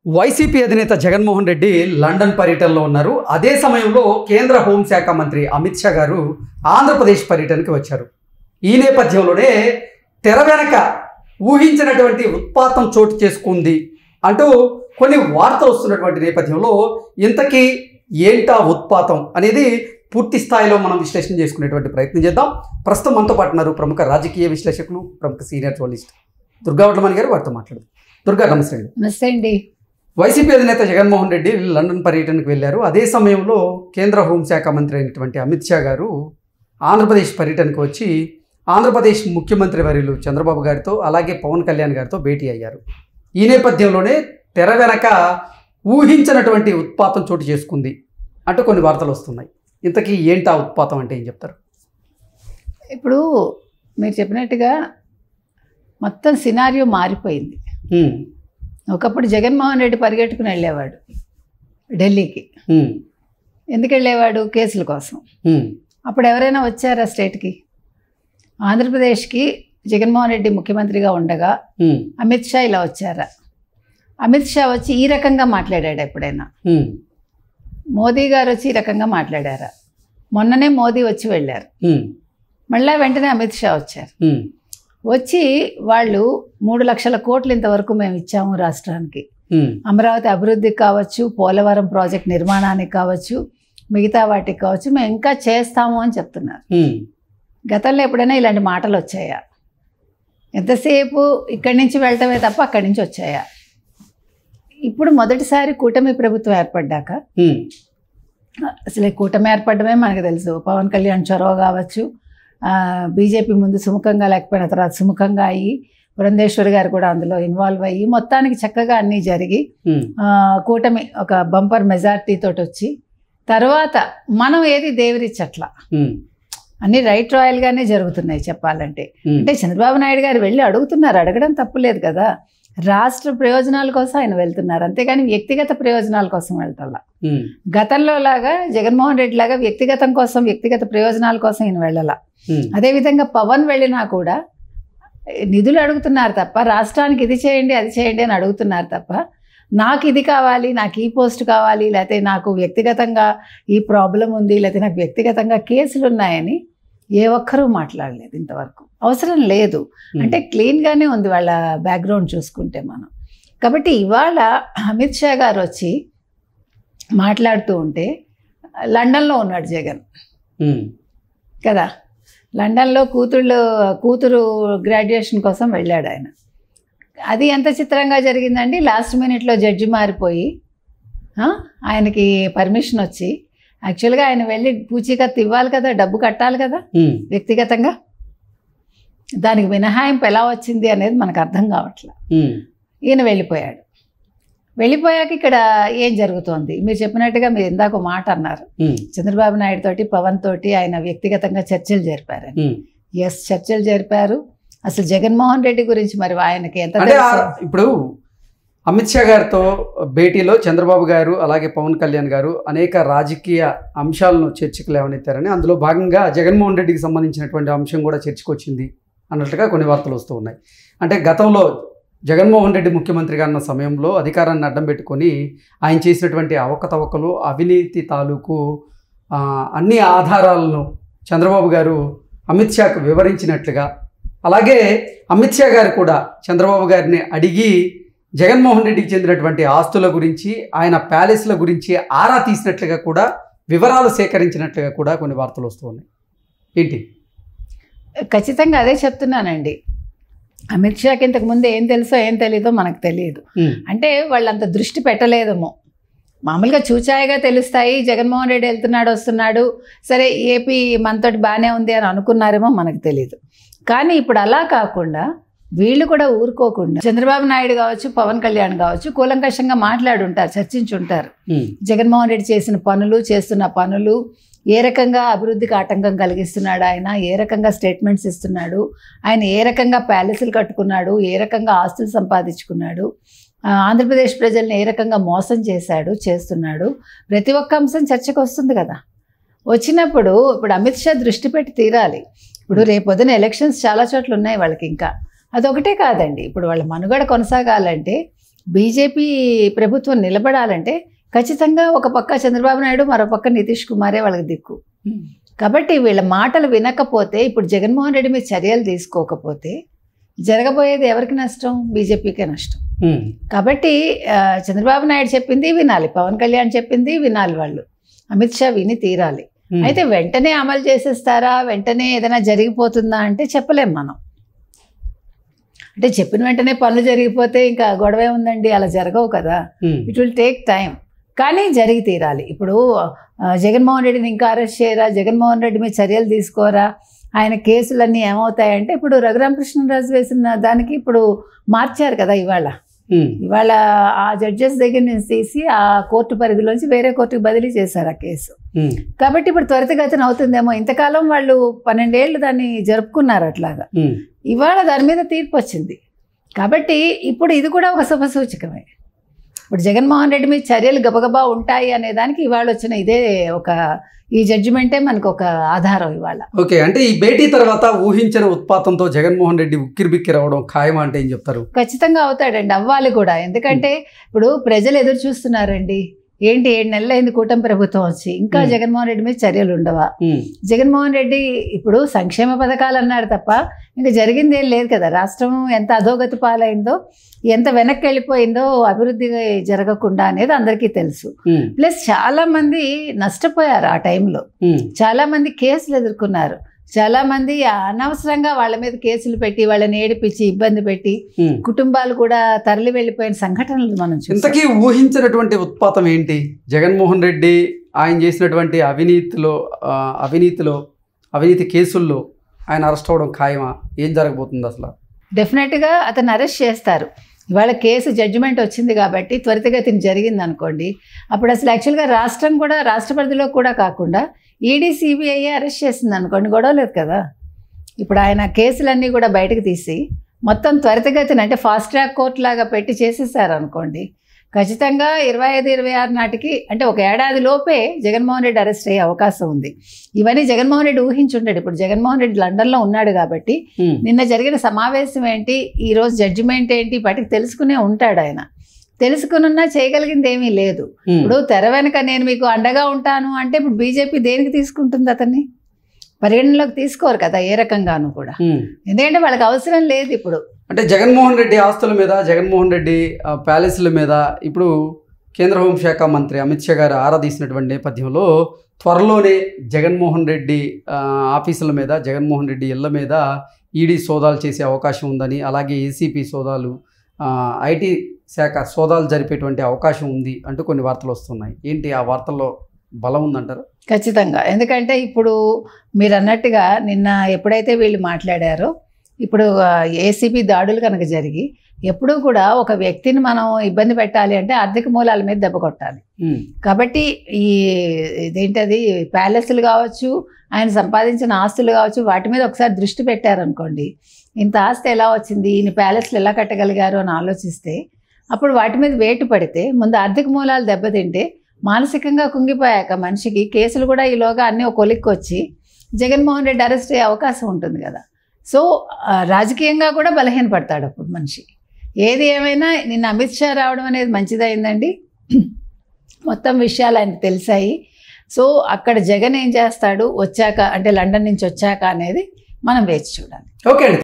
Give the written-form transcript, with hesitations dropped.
YCP అధినేత Jaganmohan Reddy London పర్యటనలో ఉన్నారు. అదే సమయంలో కేంద్ర హోంశాఖ మంత్రి అమిత్ షా గారు ఆంధ్రప్రదేశ్ పర్యటనకి వచ్చారు. ఈ నేపథ్యంలోనే తెర వెనక ఊహించినటువంటి ఉత్పాతం చోటు చేసుకుంది అంటూ కొన్ని వార్తలు వస్తున్నటువంటి నేపథ్యంలో ఇంతకీ ఏంటా ఉత్పాతం అనేది పూర్తి స్థాయిలో మనం విశ్లేషణ చేసుకునేటువంటి ప్రయత్నం చేద్దాం. ప్రస్తుతం మనతో పాటు ఉన్నారు ప్రముఖ రాజకీయ విశ్లేషకులు, ప్రముఖ సీనియర్ జర్నలిస్ట్ దుర్గా వడ్లమణి గారు. వారితో మాట్లాడదు. దుర్గా, నమస్తే అండి. నమస్తే అండి. వైసీపీ అధినేత జగన్మోహన్ రెడ్డి లండన్ పర్యటనకు వెళ్ళారు. అదే సమయంలో కేంద్ర హోంశాఖ మంత్రి అయినటువంటి అమిత్ షా గారు ఆంధ్రప్రదేశ్ పర్యటనకు వచ్చి ఆంధ్రప్రదేశ్ ముఖ్యమంత్రి వర్యులు చంద్రబాబు గారితో అలాగే పవన్ కళ్యాణ్ గారితో భేటీ అయ్యారు. ఈ నేపథ్యంలోనే తెర వెనక ఊహించినటువంటి ఉత్పాతం చోటు చేసుకుంది అంటూ కొన్ని వార్తలు వస్తున్నాయి. ఇంతకీ ఏంటా ఉత్పాతం అంటే ఏం చెప్తారు? ఇప్పుడు మీరు చెప్పినట్టుగా మొత్తం సినారియో మారిపోయింది. ఒకప్పుడు జగన్మోహన్ రెడ్డి పరిగెట్టుకుని వెళ్ళేవాడు ఢిల్లీకి. ఎందుకు వెళ్ళేవాడు? కేసుల కోసం. అప్పుడు ఎవరైనా వచ్చారా స్టేట్కి? ఆంధ్రప్రదేశ్కి జగన్మోహన్ రెడ్డి ముఖ్యమంత్రిగా ఉండగా అమిత్ షా ఇలా వచ్చారా? అమిత్ షా వచ్చి ఈ రకంగా మాట్లాడాడు ఎప్పుడైనా? మోదీ గారు వచ్చి ఈ రకంగా మాట్లాడారా? మొన్ననే మోదీ వచ్చి వెళ్ళారు, మళ్ళీ వెంటనే అమిత్ షా వచ్చారు. వచ్చి వాళ్ళు 3 లక్షల కోట్లు ఇంతవరకు మేము ఇచ్చాము రాష్ట్రానికి, అమరావతి అభివృద్ధికి కావచ్చు, పోలవరం ప్రాజెక్ట్ నిర్మాణానికి కావచ్చు, మిగతా వాటికి కావచ్చు, మేము ఇంకా చేస్తాము అని చెప్తున్నారు. గతంలో ఎప్పుడైనా ఇలాంటి మాటలు వచ్చాయా? ఎంతసేపు ఇక్కడి నుంచి వెళ్ళటమే తప్ప అక్కడి నుంచి వచ్చాయా? ఇప్పుడు మొదటిసారి కూటమి ప్రభుత్వం ఏర్పడ్డాక, అసలు కూటమి ఏర్పడమే మనకు తెలుసు, పవన్ కళ్యాణ్ చొరవ కావచ్చు, బీజేపీ ముందు సుముఖంగా లేకపోయిన తర్వాత సుముఖంగా అయ్యి పురంధేశ్వరి గారు కూడా అందులో ఇన్వాల్వ్ అయ్యి మొత్తానికి చక్కగా అన్నీ జరిగి కూటమి ఒక బంపర్ మెజార్టీ తోటి వచ్చి తర్వాత మనం ఏది దేవరిచ్చట్లా అన్ని రైట్ రాయల్గానే జరుగుతున్నాయి చెప్పాలంటే. అంటే చంద్రబాబు నాయుడు గారు వెళ్ళి అడుగుతున్నారు, అడగడం తప్పులేదు కదా. రాష్ట్ర ప్రయోజనాల కోసం ఆయన వెళ్తున్నారు, అంతేగాని వ్యక్తిగత ప్రయోజనాల కోసం వెళ్తాల. గతంలో లాగా జగన్మోహన్ రెడ్డి లాగా వ్యక్తిగతం కోసం వ్యక్తిగత ప్రయోజనాల కోసం ఈయన వెళ్ళాల. అదేవిధంగా పవన్ వెళ్ళినా కూడా నిధులు అడుగుతున్నారు తప్ప రాష్ట్రానికి ఇది చేయండి అది చేయండి అని అడుగుతున్నారు తప్ప నాకు ఇది కావాలి, నాకు ఈ పోస్ట్ కావాలి, లేకపోతే నాకు వ్యక్తిగతంగా ఈ ప్రాబ్లం ఉంది, లేకపోతే నాకు వ్యక్తిగతంగా కేసులు ఉన్నాయని ఏ ఒక్కరూ మాట్లాడలేదు ఇంతవరకు. అవసరం లేదు. అంటే క్లీన్గానే ఉంది వాళ్ళ బ్యాక్గ్రౌండ్ చూసుకుంటే మనం. కాబట్టి ఇవాళ అమిత్ షా గారు వచ్చి మాట్లాడుతూ ఉంటే లండన్లో ఉన్నాడు జగన్ కదా. లండన్లో కూతురు గ్రాడ్యుయేషన్ కోసం వెళ్ళాడు ఆయన. అది ఎంత చిత్రంగా జరిగిందండి. లాస్ట్ మినిట్లో జడ్జి మారిపోయి ఆయనకి పర్మిషన్ వచ్చి, యాక్చువల్గా ఆయన వెళ్ళి పూచీకత్తు ఇవ్వాలి కదా, డబ్బు కట్టాలి కదా వ్యక్తిగతంగా. దానికి మినహాయింపు ఎలా వచ్చింది అనేది మనకు అర్థం కావట్లే. ఈయన వెళ్ళిపోయాడు. వెళ్ళిపోయాక ఇక్కడ ఏం జరుగుతోంది? మీరు చెప్పినట్టుగా మీరు ఇందాక మాట అన్నారు, చంద్రబాబు నాయుడు తోటి పవన్ తోటి ఆయన వ్యక్తిగతంగా చర్చలు జరిపారని. ఎస్, చర్చలు జరిపారు. అసలు జగన్మోహన్ రెడ్డి గురించి మరి ఆయనకి ఎంత? ఇప్పుడు అమిత్ షా గారితో భేటీలో చంద్రబాబు గారు అలాగే పవన్ కళ్యాణ్ గారు అనేక రాజకీయ అంశాలను చర్చకు లేవనెత్తారని, అందులో భాగంగా జగన్మోహన్ రెడ్డికి సంబంధించినటువంటి అంశం కూడా చర్చకు వచ్చింది అన్నట్లుగా కొన్ని వార్తలు వస్తూ ఉన్నాయి. అంటే గతంలో జగన్మోహన్ రెడ్డి ముఖ్యమంత్రిగా ఉన్న సమయంలో అధికారాన్ని అడ్డం పెట్టుకొని ఆయన చేసినటువంటి అవకతవకలు, అవినీతి తాలూకు అన్ని ఆధారాలను చంద్రబాబు గారు అమిత్ షాకు వివరించినట్లుగా, అలాగే అమిత్ షా గారు కూడా చంద్రబాబు గారిని అడిగి జగన్మోహన్ రెడ్డికి చెందినటువంటి ఆస్తుల గురించి, ఆయన ప్యాలెస్ల గురించి ఆరా తీసినట్లుగా కూడా, వివరాలు సేకరించినట్లుగా కూడా కొన్ని వార్తలు వస్తూ ఉన్నాయి. ఏంటి? ఖచ్చితంగా అదే చెప్తున్నానండి. అమిత్ షాకి ఇంతకుముందు ఏం తెలుసో ఏం తెలీదో మనకు తెలియదు. అంటే వాళ్ళంత దృష్టి పెట్టలేదేమో. మామూలుగా చూచాయిగా తెలుస్తాయి, జగన్మోహన్ రెడ్డి వెళ్తున్నాడు వస్తున్నాడు, సరే ఏపీ మనతోటి బాగానే ఉంది అని అనుకున్నారేమో మనకు తెలియదు. కానీ ఇప్పుడు అలా కాకుండా వీళ్ళు కూడా ఊరుకోకుండా చంద్రబాబు నాయుడు కావచ్చు, పవన్ కళ్యాణ్ కావచ్చు కూలంకషంగా మాట్లాడుంటారు, చర్చించుంటారు. జగన్మోహన్ రెడ్డి చేసిన పనులు, చేస్తున్న పనులు, ఏ రకంగా అభివృద్ధికి ఆటంకం కలిగిస్తున్నాడు ఆయన, ఏ రకంగా స్టేట్మెంట్స్ ఇస్తున్నాడు, ఆయన ఏ రకంగా ప్యాలెస్లు కట్టుకున్నాడు, ఏ రకంగా ఆస్తులు సంపాదించుకున్నాడు, ఆంధ్రప్రదేశ్ ప్రజల్ని ఏ రకంగా మోసం చేస్తున్నాడు, ప్రతి ఒక్క అంశం చర్చకు వస్తుంది కదా. వచ్చినప్పుడు ఇప్పుడు అమిత్ షా దృష్టి పెట్టి తీరాలి. ఇప్పుడు రేపొద్దున ఎలక్షన్స్ చాలా చోట్ల ఉన్నాయి వాళ్ళకి. ఇంకా అదొకటే కాదండి, ఇప్పుడు వాళ్ళ మనుగడ కొనసాగాలంటే బీజేపీ ప్రభుత్వం నిలబడాలంటే ఖచ్చితంగా ఒక పక్క చంద్రబాబు నాయుడు, మరో పక్క నితీష్ కుమారే వాళ్ళకి దిక్కు. కాబట్టి వీళ్ళ మాటలు వినకపోతే, ఇప్పుడు జగన్మోహన్ రెడ్డి మీద చర్యలు తీసుకోకపోతే జరగబోయేది ఎవరికి నష్టం? బీజేపీకే నష్టం. కాబట్టి చంద్రబాబు నాయుడు చెప్పింది వినాలి, పవన్ కళ్యాణ్ చెప్పింది వినాలి, వాళ్ళు అమిత్ షా విని తీరాలి. అయితే వెంటనే అమలు చేసేస్తారా, వెంటనే ఏదైనా జరిగిపోతుందా అంటే చెప్పలేం మనం. అంటే చెప్పిన వెంటనే పనులు జరిగిపోతే ఇంకా గొడవే ఉందండి, అలా జరగవు కదా. ఇట్ విల్ టేక్ టైం, కానీ జరిగి తీరాలి. ఇప్పుడు జగన్మోహన్ రెడ్డిని ఇంకా అరెస్ట్ చేయరా, జగన్మోహన్ రెడ్డి మీద చర్యలు తీసుకోరా, ఆయన కేసులన్నీ ఏమవుతాయంటే ఇప్పుడు రఘురామకృష్ణరాజు వేసిన దానికి ఇప్పుడు మార్చారు కదా. ఇవాళ ఆ జడ్జెస్ దగ్గర నుంచి తీసి ఆ కోర్టు పరిధిలోంచి వేరే కోర్టుకి బదిలీ చేశారు ఆ కేసు. కాబట్టి ఇప్పుడు త్వరితగతిన అవుతుందేమో. ఇంతకాలం వాళ్ళు 12 ఏళ్ళు దాన్ని జరుపుకున్నారు అట్లాగా. ఇవాళ దాని మీద తీర్పు వచ్చింది కాబట్టి ఇప్పుడు ఇది కూడా ఒక శుభసూచకమే. ఇప్పుడు జగన్మోహన్ రెడ్డి మీద చర్యలు గబగబా ఉంటాయి అనే దానికి ఇవాళ వచ్చిన ఇదే ఈ జడ్జిమెంటే మనకు ఒక ఆధారం ఇవాళ. ఓకే, అంటే ఈ భేటీ తర్వాత ఊహించిన ఉత్పాతంతో జగన్మోహన్ రెడ్డి ఉక్కిరిబిక్కిరి అవడం ఖాయం అంటే ఏం చెప్తారు? ఖచ్చితంగా అవుతాడండి, అవ్వాలి కూడా. ఎందుకంటే ఇప్పుడు ప్రజలు ఎదురు చూస్తున్నారండి. ఏంటి 7 నెలలైంది కూటమి ప్రభుత్వం వచ్చి, ఇంకా జగన్మోహన్ రెడ్డి మీద చర్యలు ఉండవా? జగన్మోహన్ రెడ్డి ఇప్పుడు సంక్షేమ పథకాలు అన్నాడు తప్ప ఇంకా జరిగింది ఏం లేదు కదా. రాష్ట్రం ఎంత అధోగతి పాలైందో, ఎంత వెనక్కి వెళ్ళిపోయిందో అభివృద్ధి జరగకుండా అనేది అందరికీ తెలుసు. ప్లస్ చాలా మంది నష్టపోయారు ఆ టైంలో, చాలా మంది కేసులు ఎదుర్కొన్నారు, చాలా మంది అనవసరంగా వాళ్ళ మీద కేసులు పెట్టి వాళ్ళని ఏడిపించి ఇబ్బంది పెట్టి కుటుంబాలు కూడా తరలి వెళ్ళిపోయిన సంఘటనలు మనం చూస్తాం. ఇంతకీ ఊహించినటువంటి ఉత్పాతం ఏంటి? జగన్మోహన్ రెడ్డి ఆయన చేసినటువంటి అవినీతి కేసుల్లో ఆయన అరెస్ట్ అవ్వడం ఖాయమా? ఏం జరగబోతుంది అసలు? డెఫినెట్గా అతను అరెస్ట్ చేస్తారు. ఇవాళ కేసు జడ్జిమెంట్ వచ్చింది కాబట్టి త్వరితగతిని జరిగింది అనుకోండి, అప్పుడు అసలు యాక్చువల్గా రాష్ట్ర పరిధిలో కూడా కాకుండా ఈడీ సిబిఐ అరెస్ట్ చేసింది అనుకోండి, గొడవ లేదు కదా. ఇప్పుడు ఆయన కేసులన్నీ కూడా బయటకు తీసి మొత్తం త్వరితగతిని అంటే ఫాస్ట్ ట్రాక్ కోర్టు లాగా పెట్టి చేసేసారు అనుకోండి, ఖచ్చితంగా 25-26 నాటికి అంటే ఒక ఏడాది లోపే జగన్మోహన్ రెడ్డి అరెస్ట్ అయ్యే అవకాశం ఉంది. ఇవన్నీ జగన్మోహన్ రెడ్డి ఊహించుంటాడు. ఇప్పుడు జగన్మోహన్ రెడ్డి లండన్లో ఉన్నాడు కాబట్టి నిన్న జరిగిన సమావేశం ఏంటి, ఈరోజు జడ్జిమెంట్ ఏంటి, వాటికి తెలుసుకునే ఉంటాడు ఆయన. తెలుసుకున్నా చేయగలిగింది ఏమీ లేదు. ఇప్పుడు తెర వెనక నేను మీకు అండగా ఉంటాను అంటే ఇప్పుడు బీజేపీ దేనికి తీసుకుంటుంది? అతన్ని పరిగణనలోకి తీసుకోరు కదా ఏ రకంగానూ కూడా, ఎందుకంటే వాళ్ళకి అవసరం లేదు. ఇప్పుడు అంటే జగన్మోహన్ రెడ్డి ఆస్తుల మీద, జగన్మోహన్ రెడ్డి ప్యాలెస్ల మీద ఇప్పుడు కేంద్ర హోంశాఖ మంత్రి అమిత్ షా గారు ఆరాధిస్తున్నటువంటి నేపథ్యంలో త్వరలోనే జగన్మోహన్ రెడ్డి ఆఫీసుల మీద, జగన్మోహన్ రెడ్డి ఇళ్ల మీద ఈడీ సోదాలు చేసే అవకాశం ఉందని, అలాగే ఏసీపీ సోదాలు, ఐటీ శాఖ సోదాలు జరిపేటువంటి అవకాశం ఉంది అంటూ కొన్ని వార్తలు వస్తున్నాయి. ఏంటి ఆ వార్తల్లో బలం ఉందంటారు? ఖచ్చితంగా, ఎందుకంటే ఇప్పుడు మీరు అన్నట్టుగా నిన్న ఎప్పుడైతే వీళ్ళు మాట్లాడారో, ఇప్పుడు ఏసీబీ దాడులు కనుక జరిగి ఎప్పుడూ కూడా ఒక వ్యక్తిని మనం ఇబ్బంది పెట్టాలి అంటే ఆర్థిక మూలాల మీద దెబ్బ కొట్టాలి. కాబట్టి ఇదేంటది ప్యాలెస్లు కావచ్చు, ఆయన సంపాదించిన ఆస్తులు కావచ్చు, వాటి మీద ఒకసారి దృష్టి పెట్టారనుకోండి, ఇంత ఆస్తి ఎలా వచ్చింది, ఈయన ప్యాలెస్లు ఎలా కట్టగలిగారు అని ఆలోచిస్తే అప్పుడు వాటి మీద వేటు పడితే ముందు ఆర్థిక మూలాలు దెబ్బతింటే మానసికంగా కుంగిపోయాక మనిషికి కేసులు కూడా ఈలోగా అన్నీ ఒక కొలిక్కి వచ్చి జగన్మోహన్ రెడ్డి అరెస్ట్ అయ్యే అవకాశం ఉంటుంది కదా. సో రాజకీయంగా కూడా బలహీనపడతాడు అప్పుడు మనిషి. ఏది ఏమైనా నిన్న అమిత్ షా రావడం అనేది మంచిదైందండి. మొత్తం విషయాలు ఆయనకు తెలిసాయి. సో అక్కడ జగన్ ఏం చేస్తాడు వచ్చాక, అంటే లండన్ నుంచి వచ్చాక అనేది మనం వేచి చూడాలి. ఓకే.